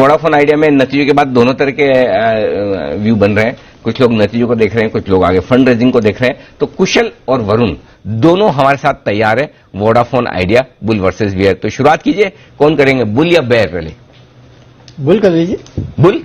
Vodafone idea में नतीजों के बाद दोनों तरह के व्यू बन रहे हैं। कुछ लोग नतीजों को देख रहे हैं, कुछ लोग आगे फंड रेजिंग को देख रहे हैं। तो कुशल और वरुण दोनों हमारे साथ तैयार है Vodafone Idea bull versus bear. तो शुरुआत कीजिए, कौन करेंगे, बुल या बेयर? पहले बुल कर लीजिए। बुल,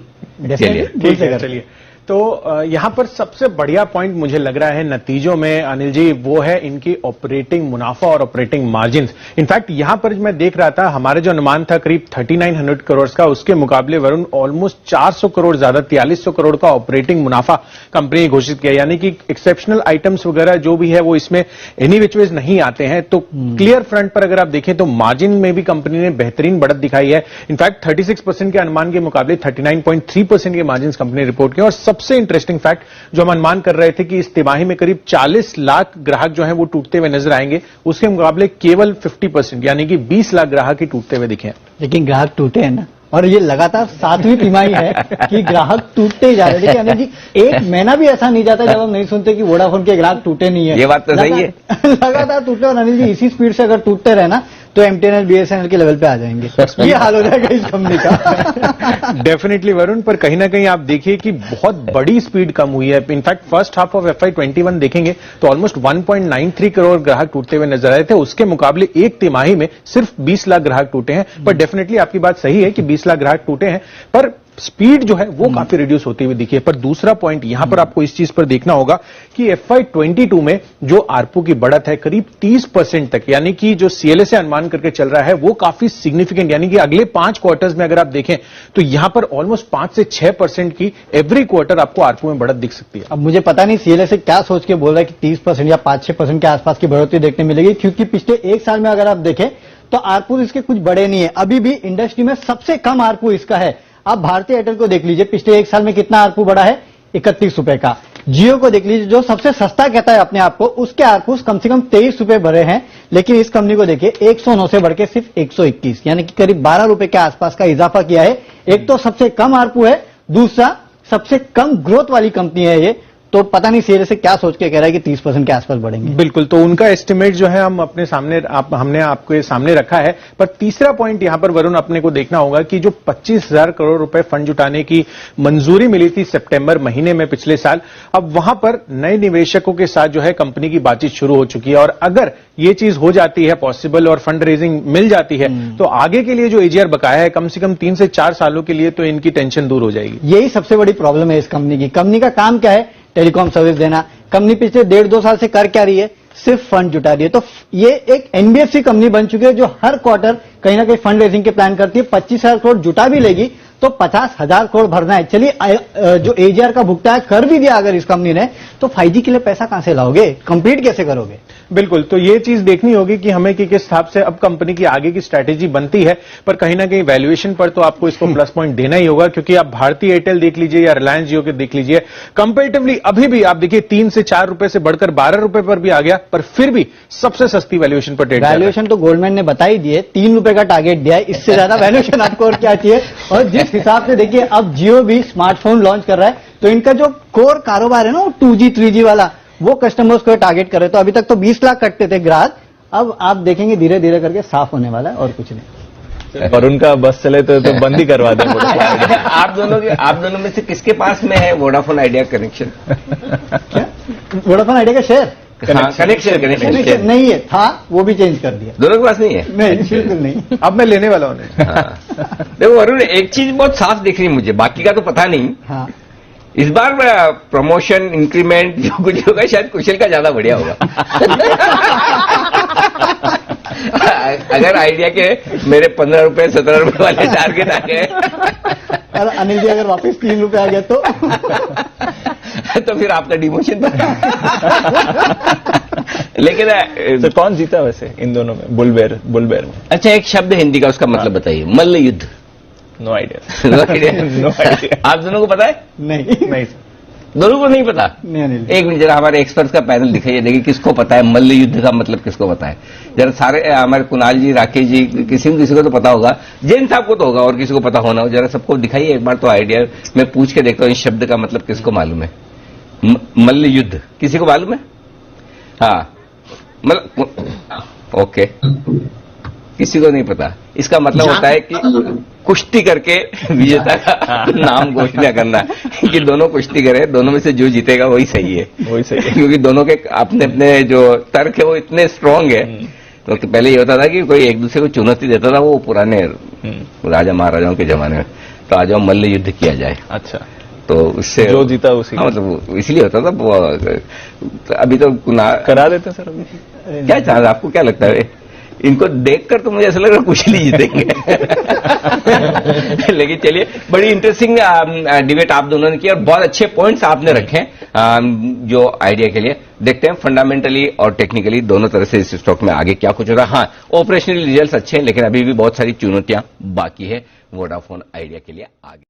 चलिए। चलिए, तो यहां पर सबसे बढ़िया पॉइंट मुझे लग रहा है नतीजों में अनिल जी, वो है इनकी ऑपरेटिंग मुनाफा और ऑपरेटिंग मार्जिन। इनफैक्ट यहां पर मैं देख रहा था, हमारे जो अनुमान था करीब 3900 करोड़ का, उसके मुकाबले वरुण ऑलमोस्ट 400 करोड़ ज्यादा 4300 करोड़ का ऑपरेटिंग मुनाफा कंपनी ने घोषित किया। यानी कि एक्सेप्शनल आइटम्स वगैरह जो भी है वो इसमें एनी विच वेज नहीं आते हैं। तो क्लियर फ्रंट पर अगर आप देखें तो मार्जिन में भी कंपनी ने बेहतरीन बढ़त दिखाई है। इनफैक्ट 36% के अनुमान के मुकाबले 39.3% के मार्जिन कंपनी ने रिपोर्ट किया। और सबसे इंटरेस्टिंग फैक्ट जो हम अनुमान कर रहे थे कि इस तिमाही में करीब 40 लाख ग्राहक जो हैं वो टूटते हुए नजर आएंगे, उसके मुकाबले केवल 50% यानी कि 20 लाख ग्राहक ही टूटते हुए दिखे हैं। लेकिन ग्राहक टूटे हैं ना, और ये लगातार 7वीं तिमाही है कि ग्राहक टूटते ही जा रहे हैं। देखिए अनिल जी, एक महीना भी ऐसा नहीं जाता जब हम नहीं सुनते कि वोडाफोन के ग्राहक टूटे नहीं है। ये बात तो सही है। लगातार टूटे, और अनिल जी इसी स्पीड से अगर टूटते रहे ना तो एमटीएनएल बीएसएनएल के लेवल पे आ जाएंगे। ये हाल हो जाएगा इस कंपनी का। डेफिनेटली वरुण, पर कहीं ना कहीं आप देखिए कि बहुत बड़ी स्पीड कम हुई है। In fact first half of FY21 देखेंगे तो ऑलमोस्ट 1.93 करोड़ ग्राहक टूटते हुए नजर आए थे। उसके मुकाबले एक तिमाही में सिर्फ 20 लाख ग्राहक टूटे हैं। पर डेफिनेटली आपकी बात सही है कि 20 लाख ग्राहक टूटे हैं, पर स्पीड जो है वो काफी रिड्यूस होती हुई दिखी है। पर दूसरा पॉइंट यहां पर आपको इस चीज पर देखना होगा कि FY22 में जो आरपू की बढ़त है करीब 30% तक, यानी कि जो सीएलए से अनुमान करके चल रहा है वो काफी सिग्निफिकेंट, यानी कि अगले 5 क्वार्टर्स में अगर आप देखें तो यहां पर ऑलमोस्ट 5 से 6% की एवरी क्वार्टर आपको आरपू में बढ़त दिख सकती है। अब मुझे पता नहीं सीएलए से क्या सोच के बोल रहा है कि 30% या 5-6% के आसपास की बढ़ोतरी देखने मिलेगी, क्योंकि पिछले एक साल में अगर आप देखें तो आरपू इसके कुछ बड़े नहीं है। अभी भी इंडस्ट्री में सबसे कम आरपू इसका है। आप भारतीय एयरटेल को देख लीजिए, पिछले एक साल में कितना आरपू बढ़ा है, 31 रुपए का। जियो को देख लीजिए, जो सबसे सस्ता कहता है अपने आप को, उसके आरपू कम से कम 23 रुपए बढ़े हैं। लेकिन इस कंपनी को देखिए 109 से बढ़ के सिर्फ 121, यानी कि करीब 12 रुपए के आसपास का इजाफा किया है। एक तो सबसे कम आरपू है, दूसरा सबसे कम ग्रोथ वाली कंपनी है ये। तो पता नहीं सीएलए से क्या सोच के कह रहा है कि 30% के आसपास बढ़ेंगे। बिल्कुल, तो उनका एस्टिमेट जो है हम अपने सामने हमने आपके सामने रखा है। पर तीसरा पॉइंट यहां पर वरुण अपने को देखना होगा कि जो 25,000 करोड़ रुपए फंड जुटाने की मंजूरी मिली थी सितंबर महीने में पिछले साल, अब वहां पर नए निवेशकों के साथ जो है कंपनी की बातचीत शुरू हो चुकी है। और अगर ये चीज हो जाती है पॉसिबल और फंड रेजिंग मिल जाती है तो आगे के लिए जो एजीआर बकाया है कम से कम 3 से 4 सालों के लिए, तो इनकी टेंशन दूर हो जाएगी। यही सबसे बड़ी प्रॉब्लम है इस कंपनी की। कंपनी का काम क्या है, टेलीकॉम सर्विस देना। कंपनी पिछले 1.5-2 साल से कर क्या रही है, सिर्फ फंड जुटा रही है। तो ये एक एनबीएफसी कंपनी बन चुकी है जो हर क्वार्टर कहीं ना कहीं फंड रेजिंग के प्लान करती है। 25,000 करोड़ जुटा भी लेगी तो 50,000 करोड़ भरना है। चलिए जो एजीआर का भुगतान कर भी दिया अगर इस कंपनी ने, तो 5G के लिए पैसा कहां से लाओगे, कंप्लीट कैसे करोगे? बिल्कुल, तो ये चीज देखनी होगी कि हमें कि किस हिसाब से अब कंपनी की आगे की स्ट्रैटेजी बनती है। पर कहीं ना कहीं वैल्यूएशन पर तो आपको इसको प्लस पॉइंट देना ही होगा, क्योंकि आप भारतीय एयरटेल देख लीजिए या रिलायंस जियो के देख लीजिए, कंपेरेटिवली अभी भी आप देखिए 3 से 4 रुपए से बढ़कर 12 रुपए पर भी आ गया, पर फिर भी सबसे सस्ती वैल्यूएशन पर ट्रेड। वैल्यूएशन तो गोल्डमैन ने बता ही दिए, 3 रुपए का टारगेट दिया है। इससे ज्यादा वैल्यूएशन आपको और क्या चाहिए? और जिस हिसाब से देखिए अब जियो भी स्मार्टफोन लॉन्च कर रहा है, तो इनका जो कोर कारोबार है ना 2G 3G वाला, वो कस्टमर्स को टारगेट कर रहे। तो अभी तक तो 20 लाख कटते थे ग्राहक, अब आप देखेंगे धीरे धीरे करके साफ होने वाला है और कुछ नहीं। और उनका बस चले तो बंद ही करवा दें। आप दोनों में से किसके पास में है वोडाफोन आइडिया कनेक्शन? क्या वोडाफोन आइडिया का शेयर? कनेक्शन नहीं है, था वो भी चेंज कर दिया। दोनों के पास नहीं है? नहीं, बिल्कुल नहीं। अब मैं लेने वाला हूं। देखो वरुण, एक चीज बहुत साफ दिख रही है मुझे, बाकी का तो पता नहीं। हाँ, इस बार प्रमोशन इंक्रीमेंट जो कुछ होगा शायद कुशल का ज्यादा बढ़िया होगा। अगर आइडिया के मेरे 15 रुपए 17 रुपए वाले टारगेट आ गए और अनिल जी अगर वापस 3 रुपए आ गए तो फिर आपका डिमोशन लेकिन तो कौन जीता वैसे इन दोनों में, बुलबेर में? अच्छा, एक शब्द हिंदी का उसका मतलब बताइए। मल्ल युद्ध। No idea. No idea. आप दोनों को पता है? नहीं दोनों को नहीं पता? नहीं अनिल, एक मिनट जरा हमारे एक्सपर्ट्स का पैनल दिखाइए, देखिए किसको पता है मल्ल युद्ध का मतलब किसको पता है। जरा सारे हमारे कुणाल जी, राकेश जी, किसी को तो पता होगा, जैन साहब को तो होगा और किसी को पता होना हो। जरा सबको दिखाइए एक बार तो आइडिया। मैं पूछ के देखता हूँ इस शब्द का मतलब किसको मालूम है। मल्ल युद्ध किसी को मालूम है? हाँ, मतलब ओके। किसी को नहीं पता। इसका मतलब होता है कि कुश्ती करके विजेता का नाम घोषणा करना कि दोनों कुश्ती करें, दोनों में से जो जीतेगा वही सही है, वही सही है। क्योंकि दोनों के अपने अपने जो तर्क है वो इतने स्ट्रांग है। तो पहले ये होता था कि कोई एक दूसरे को चुनौती देता था, वो पुराने राजा महाराजाओं के जमाने में, तो आज मल्ल युद्ध किया जाए। अच्छा, तो उससे जो जीता उसी हाँ, मतलब इसलिए होता था अभी तो करा देते सर अभी। क्या चांस, आपको क्या लगता है? इनको देखकर तो मुझे ऐसा लग रहा है कुछ नहीं जीतेंगे। लेकिन चलिए, बड़ी इंटरेस्टिंग डिबेट आप दोनों ने की और बहुत अच्छे पॉइंट्स आपने रखे जो आइडिया के लिए। देखते हैं फंडामेंटली और टेक्निकली दोनों तरह से इस स्टॉक में आगे क्या कुछ हो रहा है। हाँ, ऑपरेशनल रिजल्ट्स अच्छे हैं, लेकिन अभी भी बहुत सारी चुनौतियां बाकी है वोडाफोन आइडिया के लिए आगे।